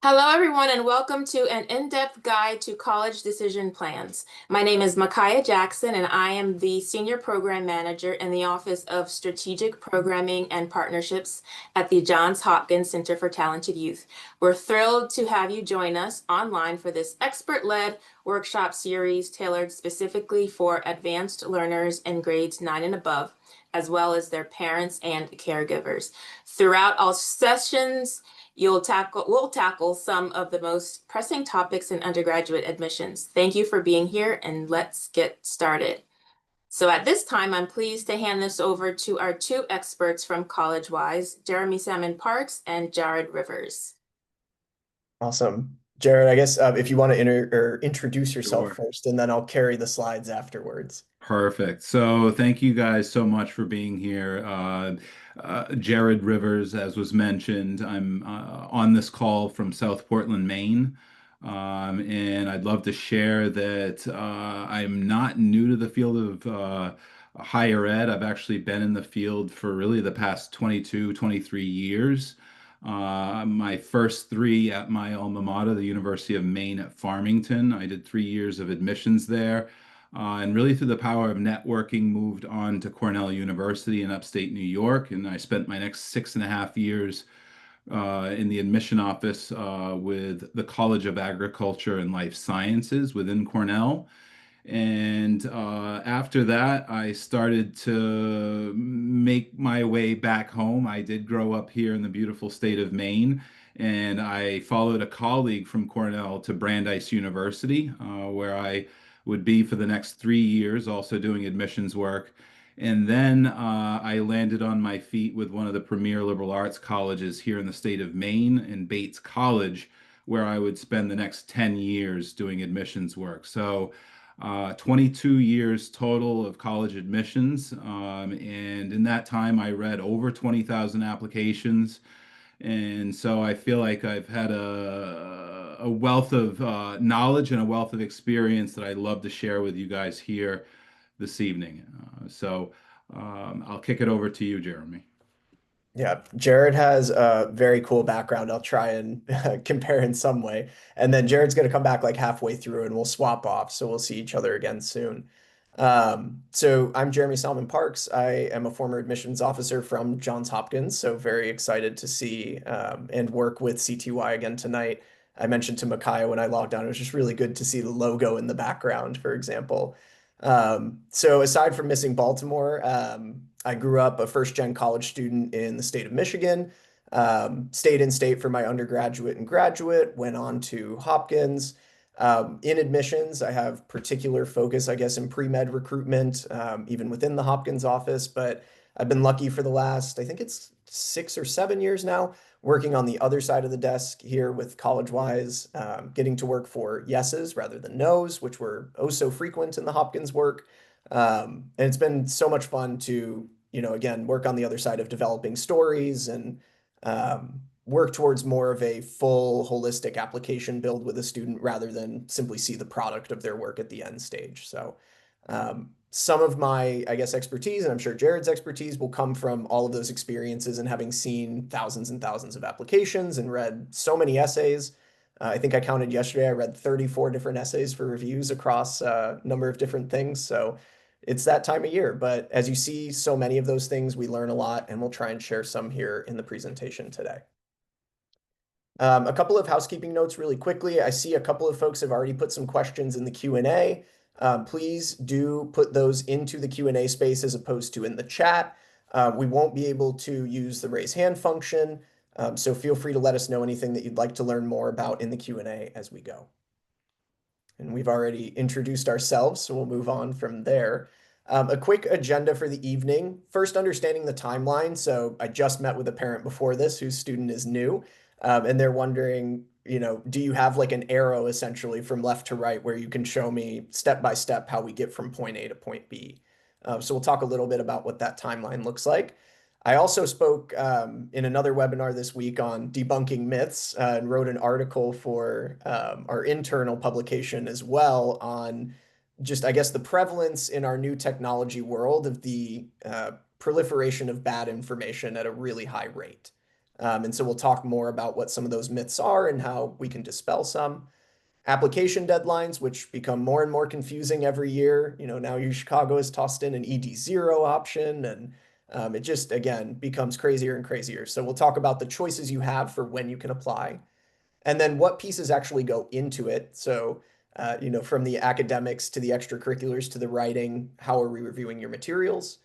Hello, everyone, and welcome to an in-depth guide to college decision plans. My name is Micaiah Jackson, and I am the Senior Program Manager in the Office of Strategic Programming and Partnerships at the Johns Hopkins Center for Talented Youth. We're thrilled to have you join us online for this expert-led workshop series tailored specifically for advanced learners in grades 9 and above, as well as their parents and caregivers. Throughout all sessions, we'll tackle some of the most pressing topics in undergraduate admissions. Thank you for being here, and let's get started. So at this time, I'm pleased to hand this over to our two experts from CollegeWise, Jeremy Salmon Parks and Jared Rivers. Awesome. Jared, I guess if you want to introduce yourself Sure. first, and then I'll carry the slides afterwards. Perfect. So thank you guys so much for being here. Jared Rivers, as was mentioned, I'm on this call from South Portland, Maine. And I'd love to share that I'm not new to the field of higher ed. I've actually been in the field for really the past 22, 23 years. My first three at my alma mater, the University of Maine at Farmington. I did 3 years of admissions there. And really, through the power of networking, moved on to Cornell University in upstate New York. And I spent my next 6.5 years in the admission office with the College of Agriculture and Life Sciences within Cornell. And after that, I started to make my way back home. I did grow up here in the beautiful state of Maine, and I followed a colleague from Cornell to Brandeis University, where I would be for the next 3 years, also doing admissions work. And then I landed on my feet with one of the premier liberal arts colleges here in the state of Maine, in Bates College, where I would spend the next 10 years doing admissions work. So 22 years total of college admissions. And in that time, I read over 20,000 applications. And so I feel like I've had a wealth of knowledge and a wealth of experience that I'd love to share with you guys here this evening. I'll kick it over to you, Jeremy. Yeah, Jared has a very cool background. I'll try and compare in some way. And then Jared's going to come back like halfway through and we'll swap off. So we'll see each other again soon. So I'm Jeremy Salmon Parks. I am a former admissions officer from Johns Hopkins. So very excited to see and work with CTY again tonight. I mentioned to Micaiah when I logged on, it was just really good to see the logo in the background, for example. So aside from missing Baltimore, I grew up a first-gen college student in the state of Michigan, stayed in state for my undergraduate and graduate, went on to Hopkins. In admissions, I have particular focus, I guess, in pre-med recruitment, even within the Hopkins office, but I've been lucky for the last, I think it's 6 or 7 years now, working on the other side of the desk here with CollegeWise, getting to work for yeses rather than nos, which were oh so frequent in the Hopkins work. And it's been so much fun to, again, work on the other side of developing stories and work towards more of a full holistic application build with a student rather than simply see the product of their work at the end stage. So some of my, I guess, expertise, and I'm sure Jared's expertise will come from all of those experiences and having seen thousands and thousands of applications and read so many essays. I think I counted yesterday, I read 34 different essays for reviews across a number of different things. So it's that time of year. But as you see so many of those things, we learn a lot, and we'll try and share some here in the presentation today. A couple of housekeeping notes really quickly. I see a couple of folks have already put some questions in the Q&A. Please do put those into the Q&A space as opposed to in the chat. We won't be able to use the raise hand function, so feel free to let us know anything that you'd like to learn more about in the Q&A as we go. And we've already introduced ourselves, so we'll move on from there. A quick agenda for the evening. First, understanding the timeline. So I just met with a parent before this whose student is new, and they're wondering, do you have like an arrow essentially from left to right where you can show me step by step how we get from point A to point B? So we'll talk a little bit about what that timeline looks like. I also spoke in another webinar this week on debunking myths and wrote an article for our internal publication as well on just, I guess, the prevalence in our new technology world of the proliferation of bad information at a really high rate. And so we'll talk more about what some of those myths are and how we can dispel some. Application deadlines, which become more and more confusing every year. Now Chicago has tossed in an ED0 option, and it just, again, becomes crazier and crazier. So we'll talk about the choices you have for when you can apply, and then what pieces actually go into it. So, from the academics to the extracurriculars to the writing, how are we reviewing your materials?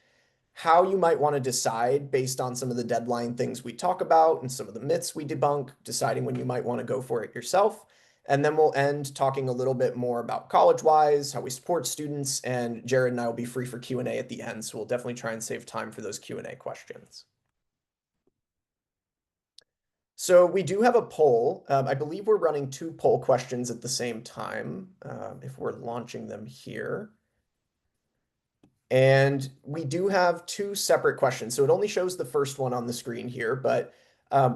How you might want to decide based on some of the deadline things we talk about and some of the myths we debunk, deciding when you might want to go for it yourself. And then we'll end talking a little bit more about college-wise, how we support students, and Jared and I will be free for Q&A at the end, so we'll definitely try and save time for those Q&A questions. So we do have a poll. I believe we're running 2 poll questions at the same time, if we're launching them here. And we do have 2 separate questions. So it only shows the first one on the screen here, but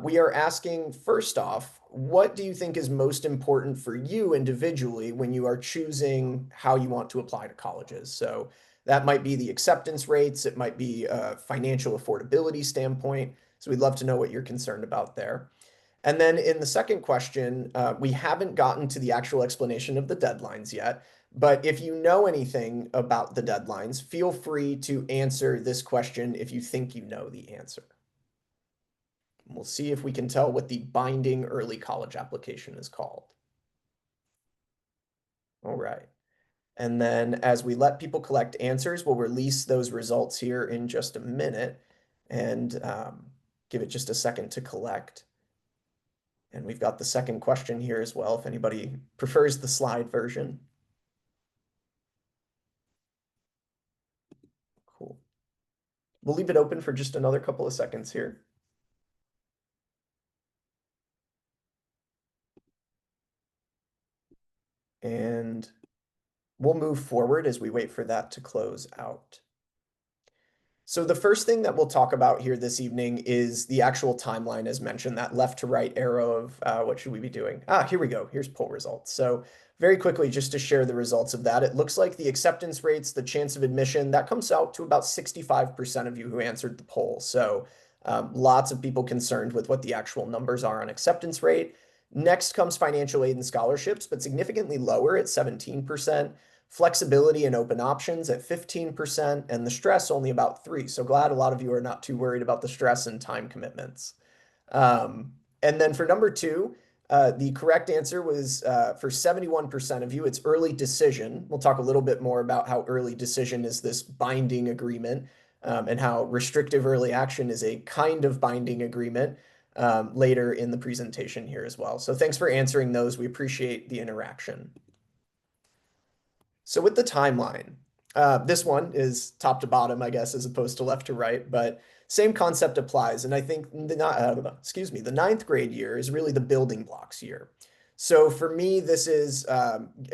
we are asking, first off, what do you think is most important for you individually when you are choosing how you want to apply to colleges? So that might be the acceptance rates, it might be a financial affordability standpoint. So we'd love to know what you're concerned about there. And then in the second question, we haven't gotten to the actual explanation of the deadlines yet. But if you know anything about the deadlines, feel free to answer this question if you think you know the answer. We'll see if we can tell what the binding early college application is called. All right. And then as we let people collect answers, we'll release those results here in just a minute and give it just a second to collect. And we've got the second question here as well, if anybody prefers the slide version. Cool. We'll leave it open for just another couple of seconds here. And we'll move forward as we wait for that to close out. So the first thing that we'll talk about here this evening is the actual timeline, as mentioned, that left to right arrow of what should we be doing? Here we go. Here's poll results. So very quickly, just to share the results of that, it looks like the acceptance rates, the chance of admission, that comes out to about 65% of you who answered the poll. So lots of people concerned with what the actual numbers are on acceptance rate. Next comes financial aid and scholarships, but significantly lower at 17%. Flexibility and open options at 15%, and the stress only about 3%. So glad a lot of you are not too worried about the stress and time commitments. And then for number 2, the correct answer was for 71% of you, it's early decision. We'll talk a little bit more about how early decision is this binding agreement, and how restrictive early action is a kind of binding agreement later in the presentation here as well. So thanks for answering those. We appreciate the interaction. So with the timeline, this one is top to bottom, I guess, as opposed to left to right, but same concept applies. And I think the ninth grade year is really the building blocks year. So for me, this is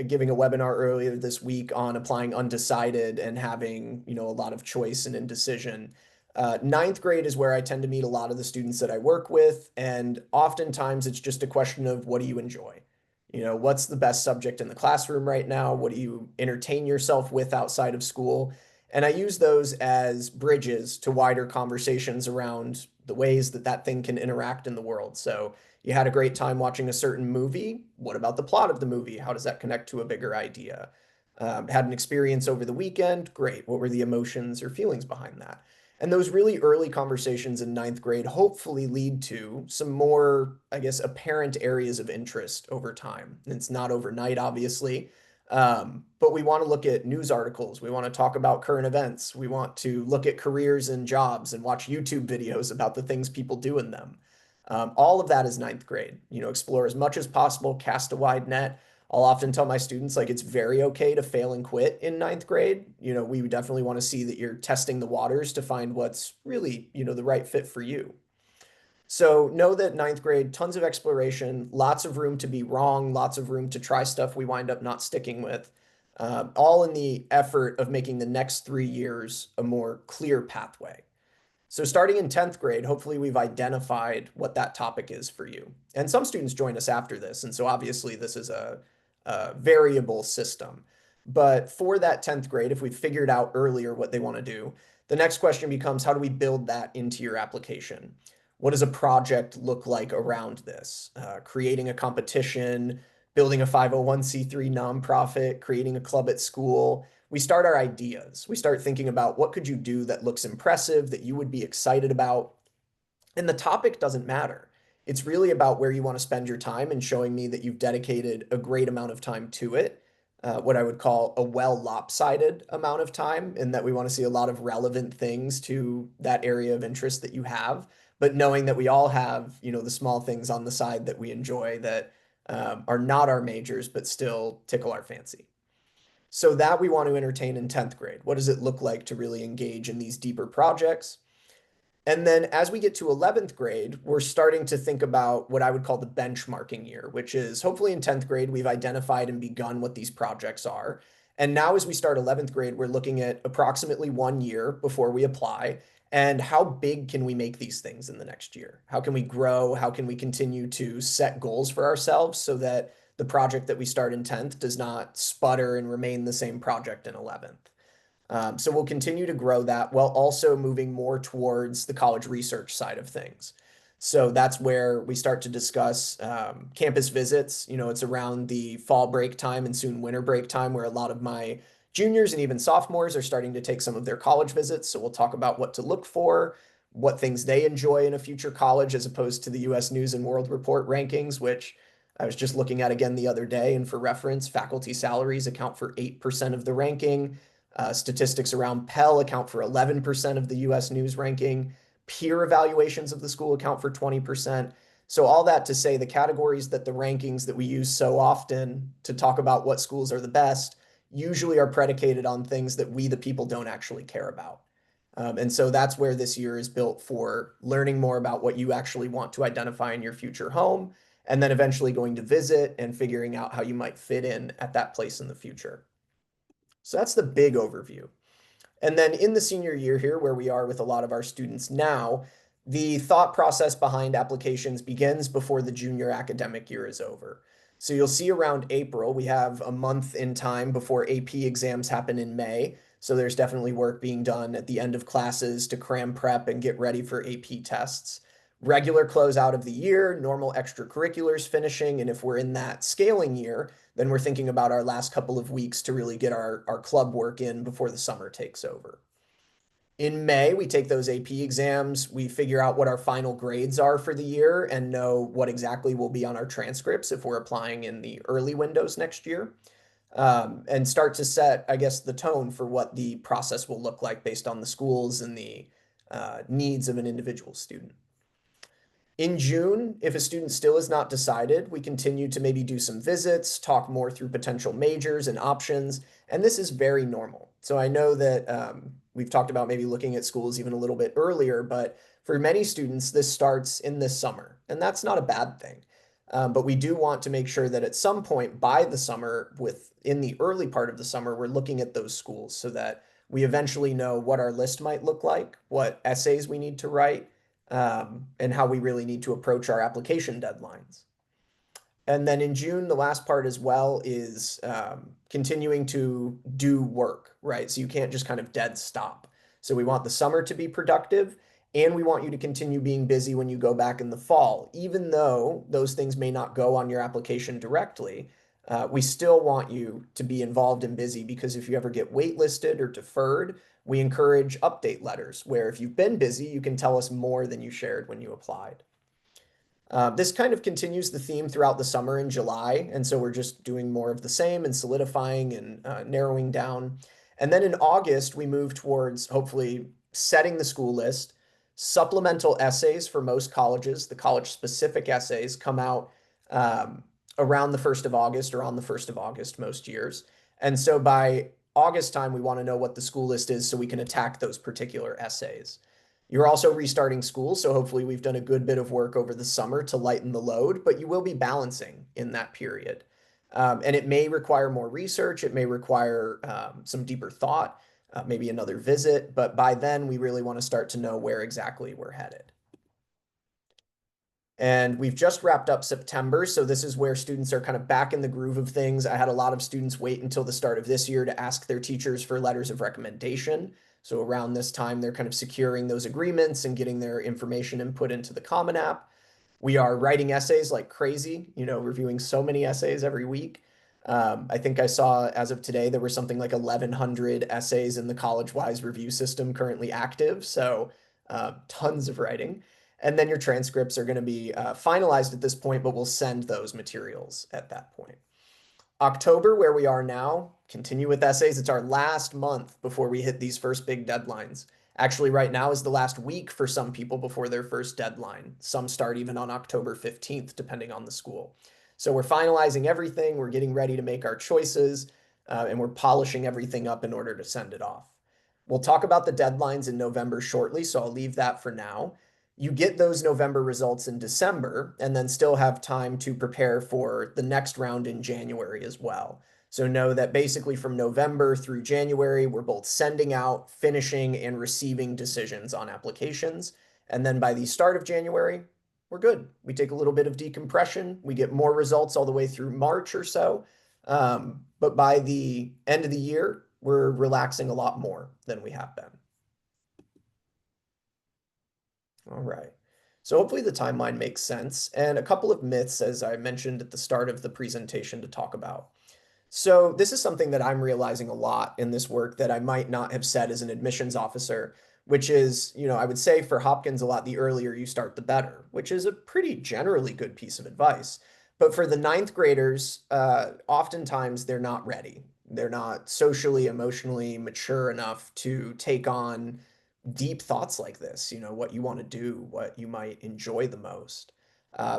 giving a webinar earlier this week on applying undecided and having, a lot of choice and indecision. Ninth grade is where I tend to meet a lot of the students that I work with, and oftentimes it's just a question of what do you enjoy? What's the best subject in the classroom right now? What do you entertain yourself with outside of school? And I use those as bridges to wider conversations around the ways that that thing can interact in the world. So you had a great time watching a certain movie. What about the plot of the movie? How does that connect to a bigger idea? Had an experience over the weekend. Great. What were the emotions or feelings behind that? And those really early conversations in ninth grade hopefully lead to some more, I guess, apparent areas of interest over time. And it's not overnight, obviously, but we want to look at news articles. We want to talk about current events. We want to look at careers and jobs and watch YouTube videos about the things people do in them. All of that is ninth grade. Explore as much as possible, cast a wide net. I'll often tell my students, like, it's very okay to fail and quit in ninth grade. We definitely want to see that you're testing the waters to find what's really, the right fit for you. So know that ninth grade, tons of exploration, lots of room to be wrong, lots of room to try stuff we wind up not sticking with, all in the effort of making the next 3 years a more clear pathway. So starting in 10th grade, hopefully we've identified what that topic is for you. And some students join us after this, and so obviously this is a variable system. But for that 10th grade, if we've figured out earlier what they want to do, the next question becomes, how do we build that into your application? what does a project look like around this? Creating a competition, building a 501c3 nonprofit, creating a club at school. We start our ideas. We start thinking about what could you do that looks impressive, that you would be excited about. And the topic doesn't matter. It's really about where you want to spend your time and showing me that you've dedicated a great amount of time to it, what I would call a well lopsided amount of time, in that we want to see a lot of relevant things to that area of interest that you have, but knowing that we all have, the small things on the side that we enjoy that are not our majors, but still tickle our fancy. So that we want to entertain in 10th grade. What does it look like to really engage in these deeper projects? And then as we get to 11th grade, we're starting to think about what I would call the benchmarking year, which is hopefully in 10th grade, we've identified and begun what these projects are. And now as we start 11th grade, we're looking at approximately 1 year before we apply. And how big can we make these things in the next year? How can we grow? How can we continue to set goals for ourselves so that the project that we start in 10th does not sputter and remain the same project in 11th? So we'll continue to grow that while also moving more towards the college research side of things. So that's where we start to discuss campus visits. It's around the fall break time and soon winter break time where a lot of my juniors and even sophomores are starting to take some of their college visits. So we'll talk about what to look for, what things they enjoy in a future college, as opposed to the US News and World Report rankings, which I was just looking at again the other day. And for reference, faculty salaries account for 8% of the ranking. Statistics around Pell account for 11% of the US News ranking. Peer evaluations of the school account for 20%. So all that to say, the categories that the rankings that we use so often to talk about what schools are the best usually are predicated on things that we, the people, don't actually care about. And so that's where this year is built for learning more about what you actually want to identify in your future home, and then eventually going to visit and figuring out how you might fit in at that place in the future. So that's the big overview. And then in the senior year here, where we are with a lot of our students now, the thought process behind applications begins before the junior academic year is over. So you'll see around April, we have a month in time before AP exams happen in May. So there's definitely work being done at the end of classes to cram prep and get ready for AP tests. Regular closeout of the year, normal extracurriculars finishing, and if we're in that scaling year, then we're thinking about our last couple of weeks to really get our club work in before the summer takes over. In May, we take those AP exams, we figure out what our final grades are for the year and know what exactly will be on our transcripts if we're applying in the early windows next year, and start to set, I guess, the tone for what the process will look like based on the schools and the needs of an individual student. In June, if a student still is not decided, we continue to maybe do some visits, talk more through potential majors and options, and this is very normal. So I know that we've talked about maybe looking at schools even a little bit earlier, but for many students, this starts in this summer, and that's not a bad thing. But we do want to make sure that at some point by the summer, in the early part of the summer, we're looking at those schools so that we eventually know what our list might look like, what essays we need to write, and how we really need to approach our application deadlines. And then in June, the last part as well is continuing to do work, right? So you can't just kind of dead stop. So we want the summer to be productive, and we want you to continue being busy when you go back in the fall. Even though those things may not go on your application directly, we still want you to be involved and busy, because if you ever get waitlisted or deferred, we encourage update letters where if you've been busy, you can tell us more than you shared when you applied. This kind of continues the theme throughout the summer in July, and so we're just doing more of the same and solidifying and narrowing down. And then in August, we move towards hopefully setting the school list. Supplemental essays for most colleges, the college-specific essays, come out around the 1st of August or on the 1st of August most years. And so by August time, we want to know what the school list is so we can attack those particular essays. You're also restarting school, so hopefully we've done a good bit of work over the summer to lighten the load, but you will be balancing in that period. And it may require more research, it may require some deeper thought, maybe another visit, but by then we really want to start to know where exactly we're headed. And we've just wrapped up September, so this is where students are kind of back in the groove of things. I had a lot of students wait until the start of this year to ask their teachers for letters of recommendation. So around this time, they're kind of securing those agreements and getting their information input into the Common App. We are writing essays like crazy, reviewing so many essays every week. I think I saw as of today, there were something like 1,100 essays in the college-wise review system currently active. So tons of writing. And then your transcripts are going to be finalized at this point, but we'll send those materials at that point. October, where we are now, continue with essays. It's our last month before we hit these first big deadlines. Actually, right now is the last week for some people before their first deadline. Some start even on October 15th, depending on the school. So we're finalizing everything. We're getting ready to make our choices, and we're polishing everything up in order to send it off. We'll talk about the deadlines in November shortly, so I'll leave that for now. You get those November results in December and then still have time to prepare for the next round in January as well. So know that basically from November through January, we're both sending out, finishing, and receiving decisions on applications. And then by the start of January, we're good. We take a little bit of decompression. We get more results all the way through March or so. But by the end of the year, we're relaxing a lot more than we have been. All right. So hopefully the timeline makes sense, and a couple of myths, as I mentioned at the start of the presentation, to talk about. So this is something that I'm realizing a lot in this work that I might not have said as an admissions officer, which is, I would say for Hopkins a lot, the earlier you start, the better, which is a pretty generally good piece of advice. But for the ninth graders, oftentimes they're not ready. They're not socially, emotionally mature enough to take on deep thoughts like this, what you want to do, what you might enjoy the most.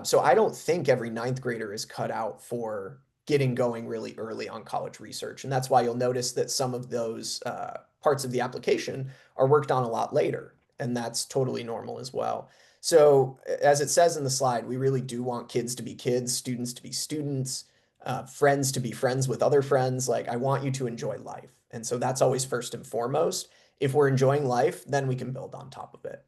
So I don't think every ninth grader is cut out for getting going really early on college research. And that's why you'll notice that some of those parts of the application are worked on a lot later. And that's totally normal as well. So as it says in the slide, we really do want kids to be kids, students to be students, friends to be friends with other friends. Like, I want you to enjoy life. And so that's always first and foremost. If we're enjoying life, then we can build on top of it.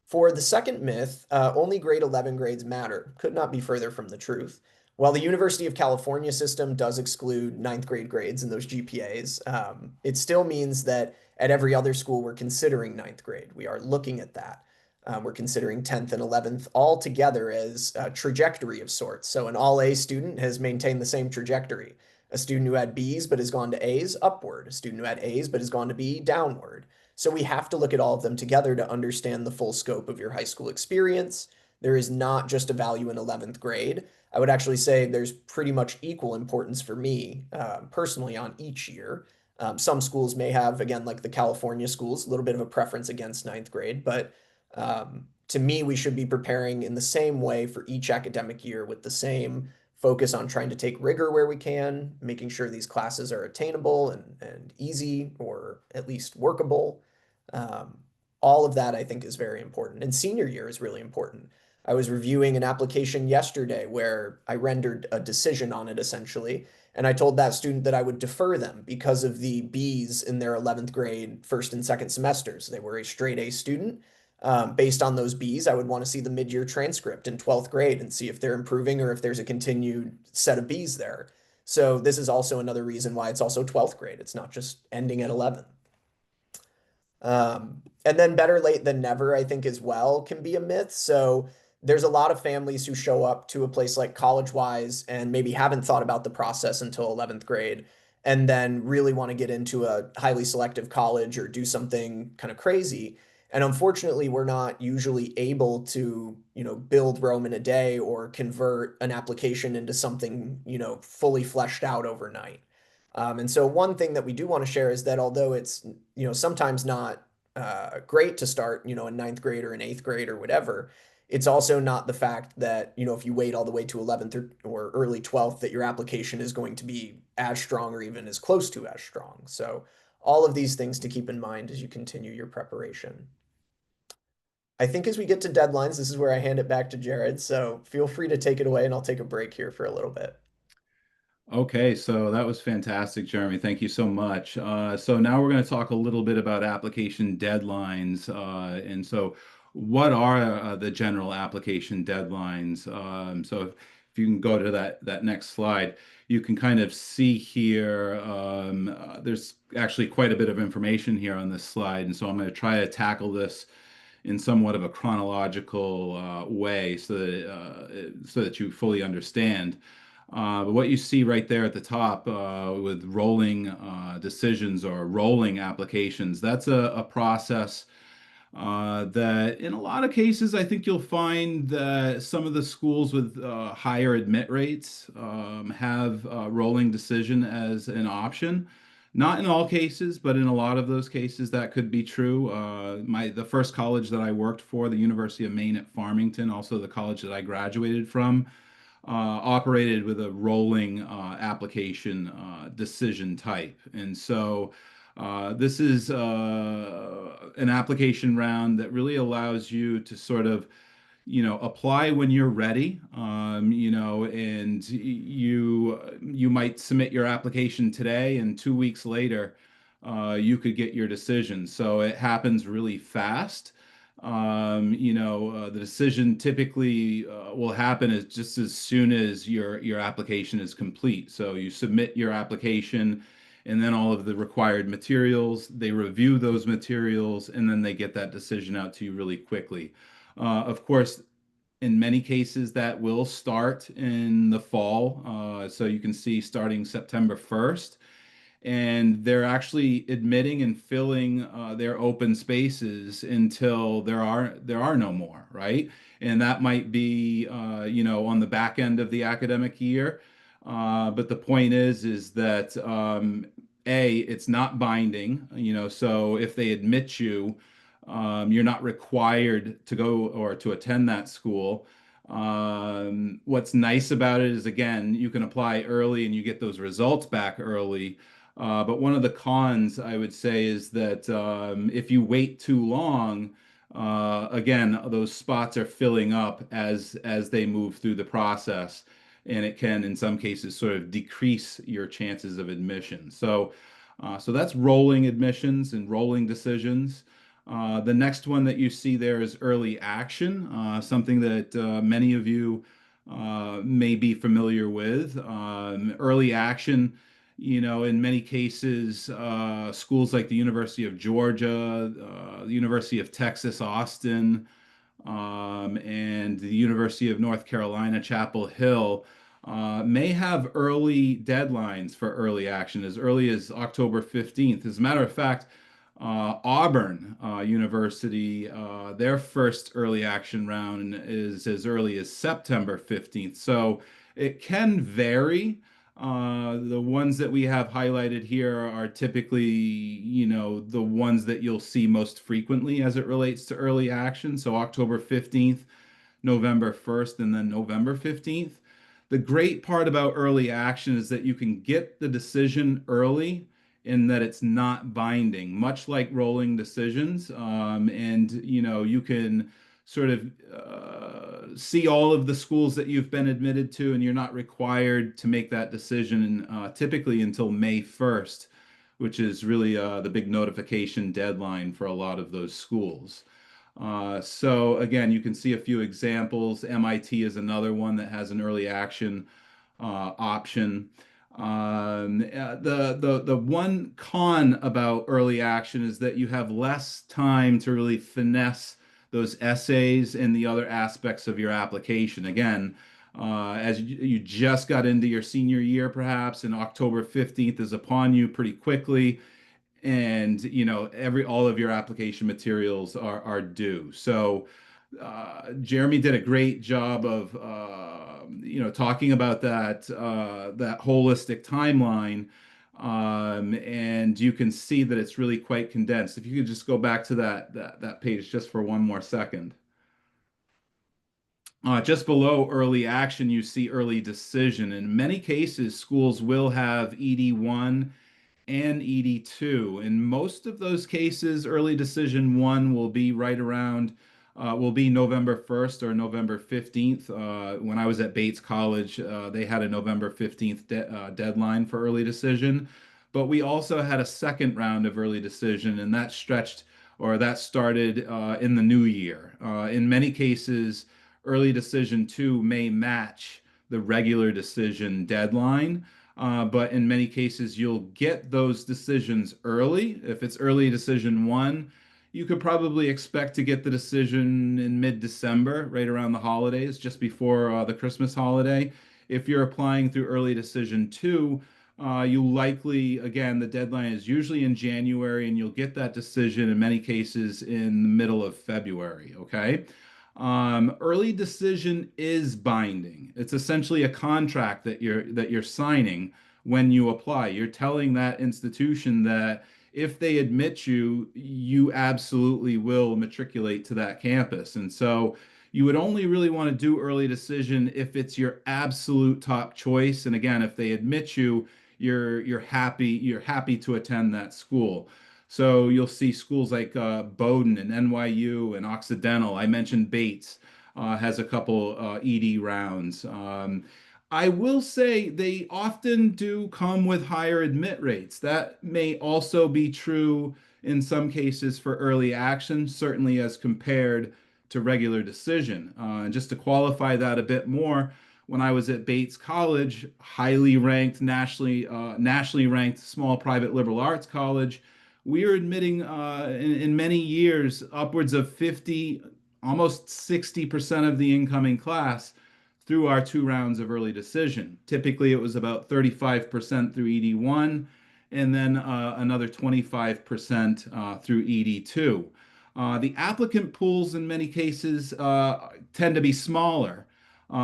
For the second myth, only grade 11 grades matter. Could not be further from the truth. While the University of California system does exclude ninth grade grades and those GPAs, it still means that at every other school, we're considering ninth grade. We are looking at that. We're considering 10th and 11th all together as a trajectory of sorts. So an all A student has maintained the same trajectory. A student who had B's but has gone to A's, upward. A student who had A's but has gone to B, downward. So we have to look at all of them together to understand the full scope of your high school experience. There is not just a value in 11th grade. I would actually say there's pretty much equal importance for me personally on each year. Some schools may have, again, like the California schools, a little bit of a preference against ninth grade, but to me, we should be preparing in the same way for each academic year with the same focus on trying to take rigor where we can, making sure these classes are attainable and easy or at least workable. All of that I think is very important. And senior year is really important. I was reviewing an application yesterday where I rendered a decision on it essentially. And I told that student that I would defer them because of the B's in their 11th grade first and second semesters. They were a straight A student. Based on those B's, I would want to see the mid-year transcript in 12th grade and see if they're improving or if there's a continued set of B's there. So this is also another reason why it's also 12th grade. It's not just ending at 11. And then better late than never, I think, as well, can be a myth. So there's a lot of families who show up to a place like College Wise and maybe haven't thought about the process until 11th grade and then really want to get into a highly selective college or do something kind of crazy. And unfortunately, we're not usually able to, build Rome in a day or convert an application into something, fully fleshed out overnight. And so one thing that we do want to share is that although it's, sometimes not great to start, in ninth grade or in eighth grade or whatever, it's also not the fact that, if you wait all the way to 11th or early 12th, that your application is going to be as strong or even as close to as strong. So all of these things to keep in mind as you continue your preparation. I think as we get to deadlines, this is where I hand it back to Jared. So feel free to take it away and I'll take a break here for a little bit. Okay, so that was fantastic, Jeremy. Thank you so much. So now we're going to talk a little bit about application deadlines. And so what are the general application deadlines? So if you can go to that next slide, you can kind of see here, there's actually quite a bit of information here on this slide. And so I'm going to try to tackle this in somewhat of a chronological way so that you fully understand. But what you see right there at the top with rolling decisions or rolling applications, that's a process that in a lot of cases, I think you'll find that some of the schools with higher admit rates have rolling decision as an option. Not in all cases, but in a lot of those cases, that could be true. The first college that I worked for, the University of Maine at Farmington, also the college that I graduated from, operated with a rolling application decision type. And so this is an application round that really allows you to sort of, apply when you're ready, and you might submit your application today, and 2 weeks later, you could get your decision. So it happens really fast. The decision typically will happen just as soon as your application is complete. So you submit your application and then all of the required materials, they review those materials, and then they get that decision out to you really quickly. Of course, in many cases, that will start in the fall. So you can see starting September 1st, and they're actually admitting and filling their open spaces until there are no more, right? And that might be on the back end of the academic year. But the point is that it's not binding, so if they admit you, you're not required to go or to attend that school. What's nice about it is, again, you can apply early and you get those results back early. But one of the cons, I would say, is that if you wait too long, again, those spots are filling up as they move through the process, and it can, in some cases, sort of decrease your chances of admission. So that's rolling admissions and rolling decisions. The next one that you see there is early action, something that many of you may be familiar with. Early action, in many cases, schools like the University of Georgia, the University of Texas, Austin, and the University of North Carolina, Chapel Hill, may have early deadlines for early action as early as October 15th. As a matter of fact, Auburn University, their first early action round is as early as September 15th. So it can vary. The ones that we have highlighted here are typically, the ones that you'll see most frequently as it relates to early action. So October 15th, November 1st, and then November 15th. The great part about early action is that you can get the decision early in that it's not binding, much like rolling decisions. And you can sort of see all of the schools that you've been admitted to, and you're not required to make that decision typically until May 1st, which is really the big notification deadline for a lot of those schools. So again, you can see a few examples. MIT is another one that has an early action option. The one con about early action is that you have less time to really finesse those essays and the other aspects of your application. Again, as you just got into your senior year, perhaps, and October 15th is upon you pretty quickly, and all of your application materials are due. So Jeremy did a great job of talking about that holistic timeline, and you can see that it's really quite condensed. If you could just go back to that page just for one more second. Just below early action, you see early decision. In many cases, schools will have ED1 and ED2. In most of those cases, early decision one will be will be November 1st or November 15th. When I was at Bates College, they had a November 15th deadline for early decision. But we also had a second round of early decision, and that started in the new year. In many cases, early decision two may match the regular decision deadline. But in many cases, you'll get those decisions early. If it's early decision one, you could probably expect to get the decision in mid-December, right around the holidays, just before the Christmas holiday. If you're applying through early decision two, you likely, again, the deadline is usually in January, and you'll get that decision in many cases in the middle of February. Okay. Early decision is binding. It's essentially a contract that you're signing when you apply. You're telling that institution that if they admit you, you absolutely will matriculate to that campus. And so you would only really want to do early decision if it's your absolute top choice. And again, if they admit you, you're happy to attend that school. So you'll see schools like Bowdoin and NYU and Occidental. I mentioned Bates has a couple ED rounds. I will say they often do come with higher admit rates. That may also be true in some cases for early action, certainly as compared to regular decision. And just to qualify that a bit more, when I was at Bates College, highly ranked, nationally ranked small private liberal arts college, we are admitting in many years upwards of 50, almost 60% of the incoming class through our two rounds of early decision. Typically, it was about 35% through ED1 and then another 25% through ED2. The applicant pools in many cases tend to be smaller. We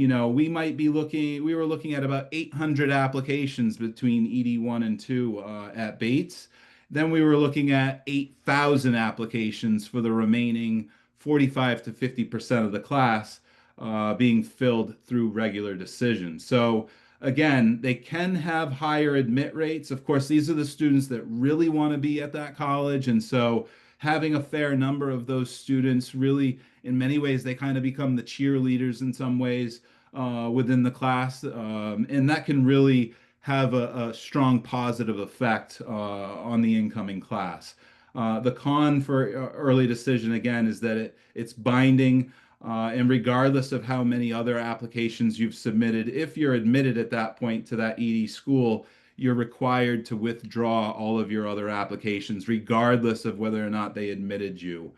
were looking at about 800 applications between ED1 and 2 at Bates. Then we were looking at 8,000 applications for the remaining 45 to 50% of the class being filled through regular decision. So again, they can have higher admit rates. Of course, these are the students that really want to be at that college. And so having a fair number of those students really, in many ways, they kind of become the cheerleaders in some ways within the class. And that can really have a strong positive effect on the incoming class. The con for early decision, again, is that it's binding. And regardless of how many other applications you've submitted, if you're admitted at that point to that ED school, you're required to withdraw all of your other applications, regardless of whether or not they admitted you.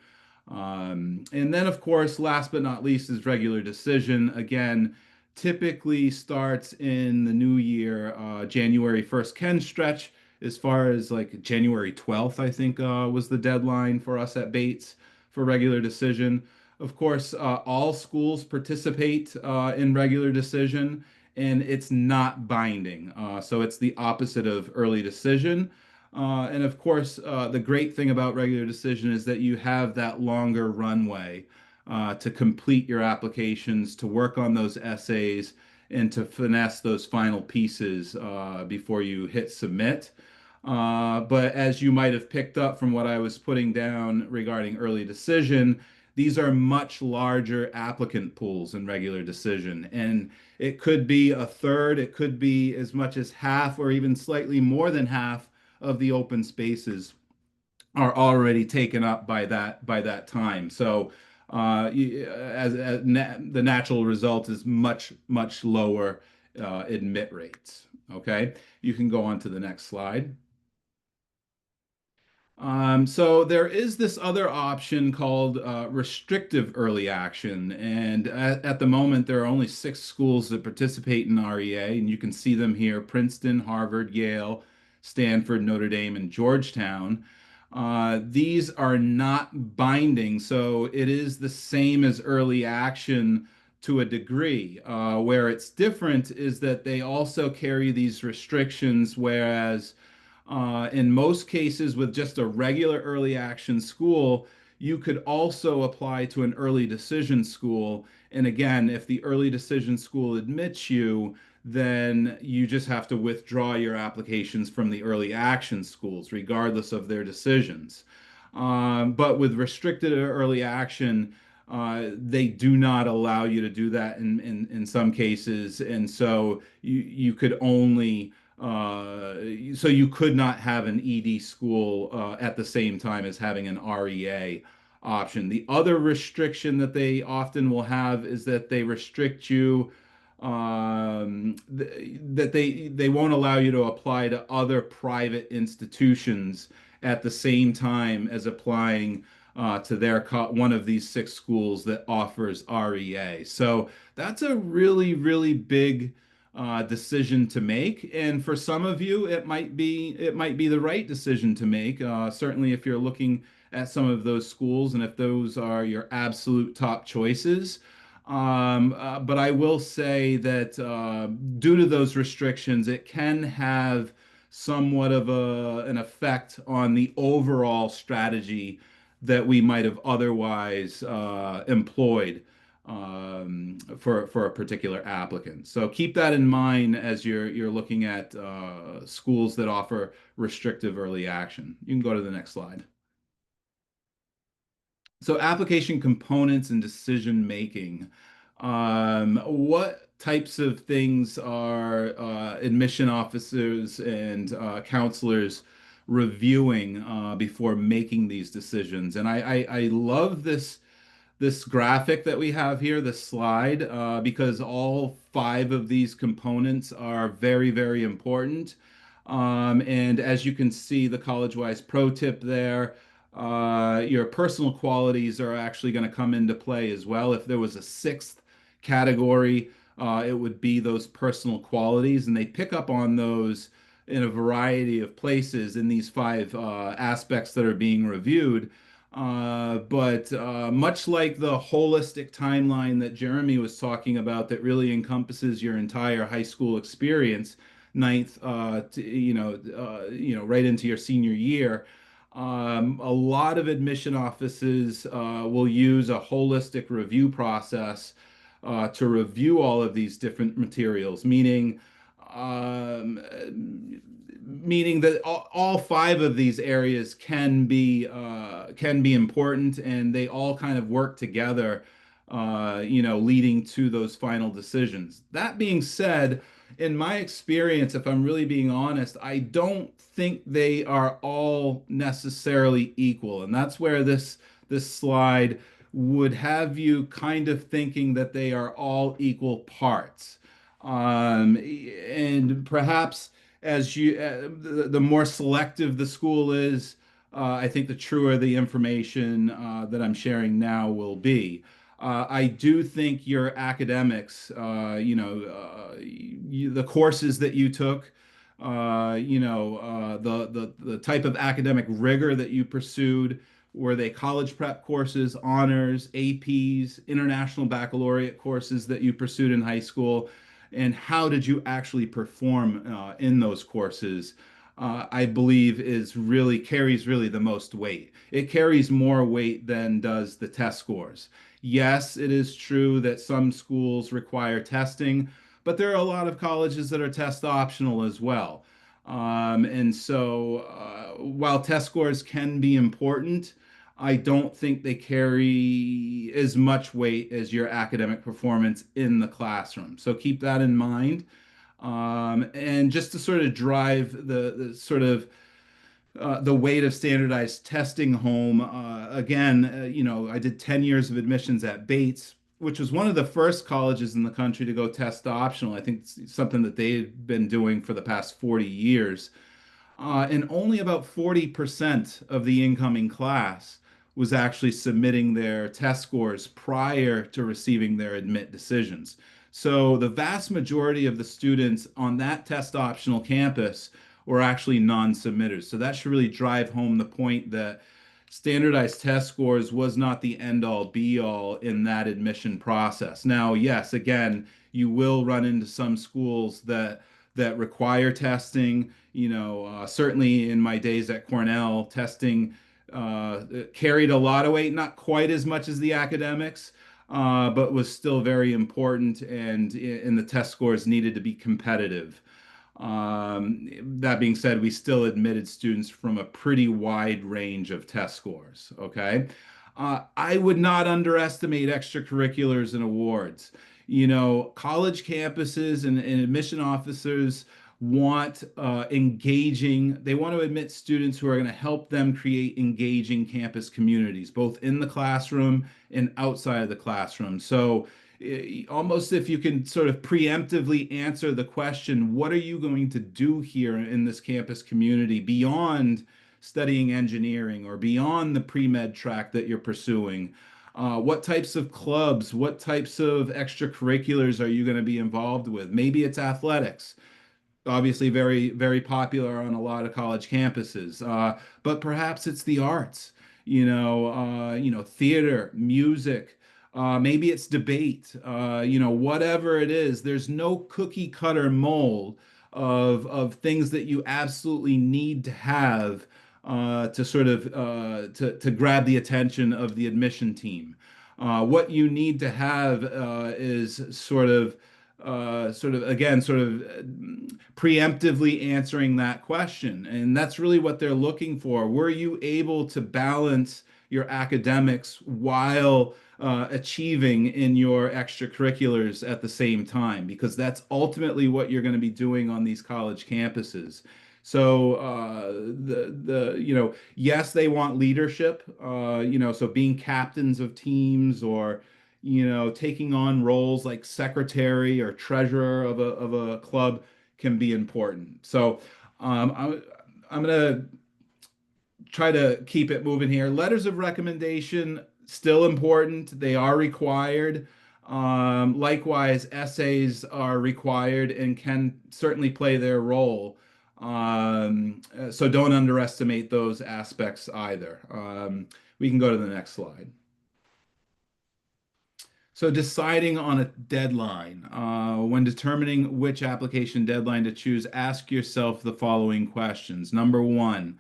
And then, of course, last but not least, is regular decision. Again, typically starts in the new year, January 1st can stretch as far as like January 12th, I think was the deadline for us at Bates for regular decision. Of course, all schools participate in regular decision, and it's not binding. So it's the opposite of early decision. And of course, the great thing about regular decision is that you have that longer runway to complete your applications, to work on those essays, and to finesse those final pieces before you hit submit. But as you might have picked up from what I was putting down regarding early decision, these are much larger applicant pools in regular decision. And it could be a third, it could be as much as half, or even slightly more than half of the open spaces are already taken up by that time. So the natural result is much lower admit rates. Okay, you can go on to the next slide. So there is this other option called restrictive early action, and at the moment there are only 6 schools that participate in REA, and you can see them here: Princeton, Harvard, Yale, Stanford, Notre Dame, and Georgetown. These are not binding, so it is the same as early action to a degree. Where it's different is that they also carry these restrictions, whereas in most cases, with just a regular early action school, you could also apply to an early decision school. And again, if the early decision school admits you, then you just have to withdraw your applications from the early action schools, regardless of their decisions. But with restricted early action, they do not allow you to do that in some cases. And so you could only so you could not have an ED school at the same time as having an REA option. The other restriction that they often will have is that they restrict you that they won't allow you to apply to other private institutions at the same time as applying to one of these six schools that offers REA. So that's a really, really big decision to make. And for some of you, it might be the right decision to make. Certainly, if you're looking at some of those schools and if those are your absolute top choices. But I will say that due to those restrictions, it can have somewhat of an effect on the overall strategy that we might have otherwise employed for a particular applicant. So keep that in mind as you're looking at schools that offer restrictive early action. You can go to the next slide. So application components and decision making. What types of things are admission officers and counselors reviewing before making these decisions? And I love this graphic that we have here, this slide, because all five of these components are very, very important. And as you can see, the college-wise pro tip there, your personal qualities are actually going to come into play as well. If there was a sixth category, it would be those personal qualities, and they pick up on those in a variety of places in these five aspects that are being reviewed. But much like the holistic timeline that Jeremy was talking about, that really encompasses your entire high school experience, ninth, right into your senior year. A lot of admission offices will use a holistic review process to review all of these different materials, um, meaning that all five of these areas can be important, and they all kind of work together, leading to those final decisions. That being said, in my experience, if I'm really being honest, I don't think they are all necessarily equal, and that's where this slide would have you kind of thinking that they are all equal parts. And perhaps the more selective the school is, I think the truer the information that I'm sharing now will be. I do think your academics, the courses that you took, the type of academic rigor that you pursued, were they college prep courses, honors, APs, international baccalaureate courses that you pursued in high school? And how did you actually perform in those courses? I believe carries really the most weight. It carries more weight than does the test scores. Yes, it is true that some schools require testing, but there are a lot of colleges that are test optional as well. And so while test scores can be important, I don't think they carry as much weight as your academic performance in the classroom. So keep that in mind. And just to sort of drive the sort of the weight of standardized testing home, again, I did 10 years of admissions at Bates, which was one of the first colleges in the country to go test optional. I think it's something that they've been doing for the past 40 years. And only about 40% of the incoming class was actually submitting their test scores prior to receiving their admit decisions. So the vast majority of the students on that test optional campus were actually non-submitters. So that should really drive home the point that standardized test scores was not the end all be all in that admission process. Now, yes, again, you will run into some schools that require testing. Certainly in my days at Cornell, testing carried a lot of weight, not quite as much as the academics, but was still very important, and the test scores needed to be competitive. That being said, we still admitted students from a pretty wide range of test scores. Okay. I would not underestimate extracurriculars and awards. College campuses and admission officers want they want to admit students who are going to help them create engaging campus communities, both in the classroom and outside of the classroom. So almost if you can sort of preemptively answer the question, what are you going to do here in this campus community beyond studying engineering or beyond the pre-med track that you're pursuing? What types of clubs, what types of extracurriculars are you going to be involved with? Maybe it's athletics, obviously very, very popular on a lot of college campuses. But perhaps it's the arts, theater, music. Maybe it's debate. Whatever it is, there's no cookie cutter mold of things that you absolutely need to have to sort of to grab the attention of the admission team. What you need to have is preemptively answering that question. And that's really what they're looking for. Were you able to balance your academics while achieving in your extracurriculars at the same time? Because that's ultimately what you're going to be doing on these college campuses. So yes, they want leadership, so being captains of teams or taking on roles like secretary or treasurer of a club can be important. So I'm going to try to keep it moving here. Letters of recommendation, still important. They are required. Likewise, essays are required and can certainly play their role. So don't underestimate those aspects either. We can go to the next slide. So deciding on a deadline. When determining which application deadline to choose, ask yourself the following questions. Number one,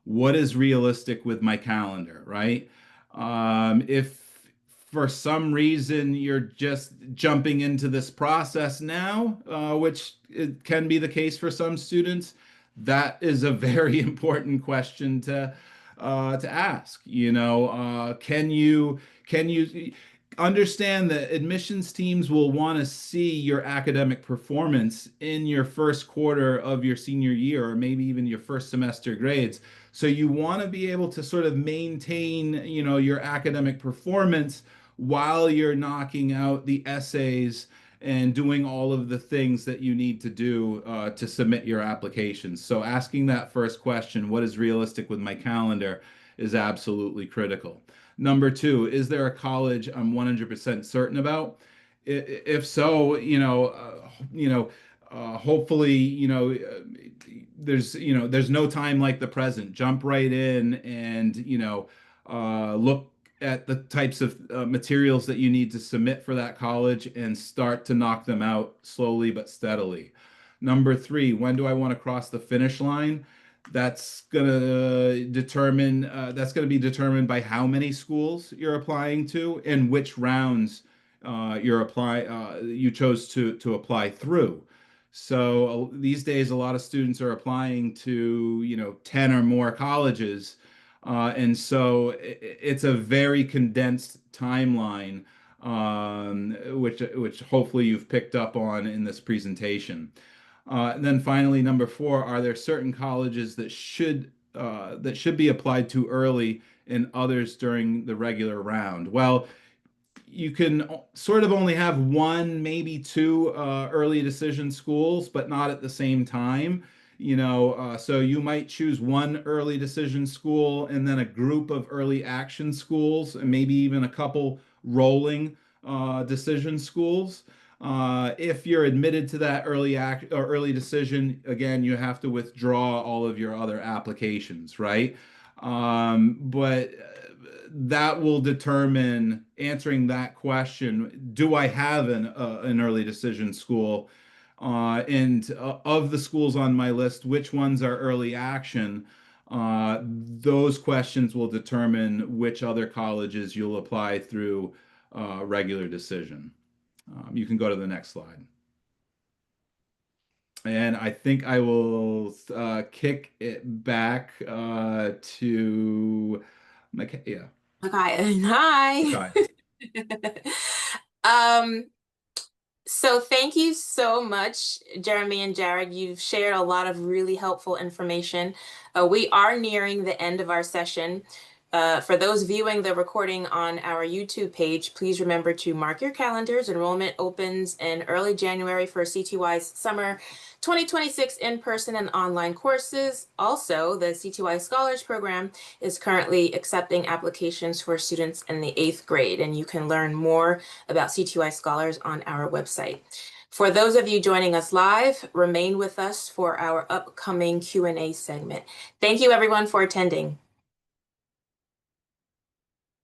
what is realistic with my calendar, right? If for some reason you're just jumping into this process now, which it can be the case for some students, that is a very important question to ask. Can you understand that admissions teams will want to see your academic performance in your first quarter of your senior year, or maybe even your first semester grades. So you want to be able to sort of maintain, your academic performance while you're knocking out the essays and doing all of the things that you need to do to submit your applications. So asking that first question, what is realistic with my calendar, is absolutely critical. Number two, is there a college I'm 100% certain about? If so, hopefully, there's no time like the present. Jump right in and, look at the types of materials that you need to submit for that college and start to knock them out slowly but steadily. Number three, when do I want to cross the finish line? That's gonna be determined by how many schools you're applying to and which rounds you chose to apply through. So these days, a lot of students are applying to 10 or more colleges, and so it's a very condensed timeline, which hopefully you've picked up on in this presentation. And then finally, number four, are there certain colleges that should be applied to early and others during the regular round? Well, you can sort of only have one, maybe two early decision schools, but not at the same time. So you might choose one early decision school and then a group of early action schools, and maybe even a couple rolling decision schools. If you're admitted to that early decision, again, you have to withdraw all of your other applications, right? But that will determine, answering that question, do I have an early decision school? And of the schools on my list, which ones are early action? Those questions will determine which other colleges you'll apply through regular decision. You can go to the next slide. And I think I will kick it back to yeah. Okay. Hi. Okay. Um, so thank you so much, Jeremy and Jared. You've shared a lot of really helpful information. We are nearing the end of our session. For those viewing the recording on our YouTube page, please remember to mark your calendars. Enrollment opens in early January for CTY's summer 2026 in-person and online courses. Also, the CTY Scholars Program is currently accepting applications for students in the 8th grade, and you can learn more about CTY Scholars on our website. For those of you joining us live, remain with us for our upcoming Q&A segment. Thank you everyone for attending.